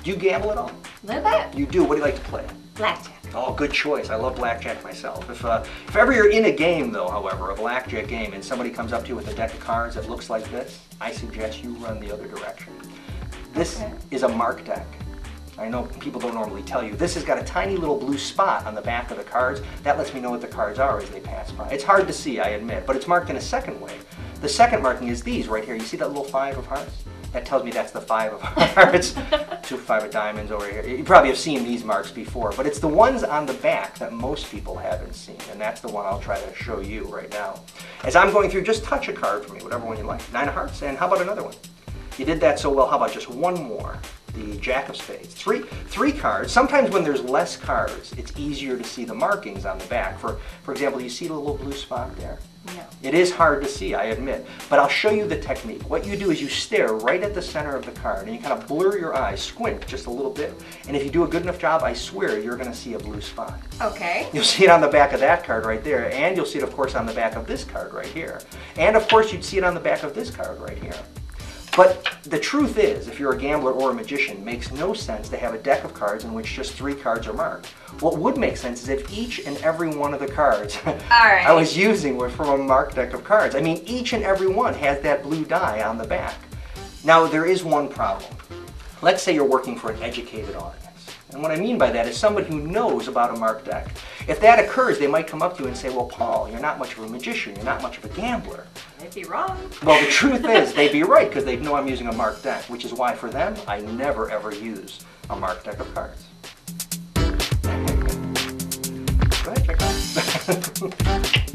Do you gamble at all? A little bit. You do. What do you like to play? Blackjack. Oh, good choice. I love blackjack myself. If ever you're in a game, though, however, a blackjack game, and somebody comes up to you with a deck of cards that looks like this, I suggest you run the other direction. This is a mark deck. I know people don't normally tell you. This has got a tiny little blue spot on the back of the cards. That lets me know what the cards are as they pass by. It's hard to see, I admit, but it's marked in a second way. The second marking is these right here. You see that little 5 of hearts? That tells me that's the 5 of hearts. 2 5 of diamonds over here. You probably have seen these marks before, but it's the ones on the back that most people haven't seen, and that's the one I'll try to show you right now. As I'm going through, just touch a card for me, whatever one you like. 9 of hearts, and how about another one? You did that so well, how about just one more? The Jack of Spades. Three cards. Sometimes when there's less cards, it's easier to see the markings on the back. For example, you see the little blue spot there? No. It is hard to see, I admit, but I'll show you the technique. What you do is you stare right at the center of the card and you kind of blur your eyes, squint just a little bit, and if you do a good enough job, I swear you're going to see a blue spot. Okay. You'll see it on the back of that card right there, and you'll see it, of course, on the back of this card right here. And, of course, you'd see it on the back of this card right here. But the truth is, if you're a gambler or a magician, it makes no sense to have a deck of cards in which just 3 cards are marked. What would make sense is if each and every one of the cards I was using was from a marked deck of cards. I mean, each and every one has that blue die on the back. Now, there is one problem. Let's say you're working for an educated audience. And what I mean by that is somebody who knows about a marked deck. If that occurs, they might come up to you and say, well, Paul, you're not much of a magician, you're not much of a gambler. They'd be wrong. Well, the truth is, they'd be right, because they know I'm using a marked deck, which is why for them, I never ever use a marked deck of cards. Go ahead, check it out.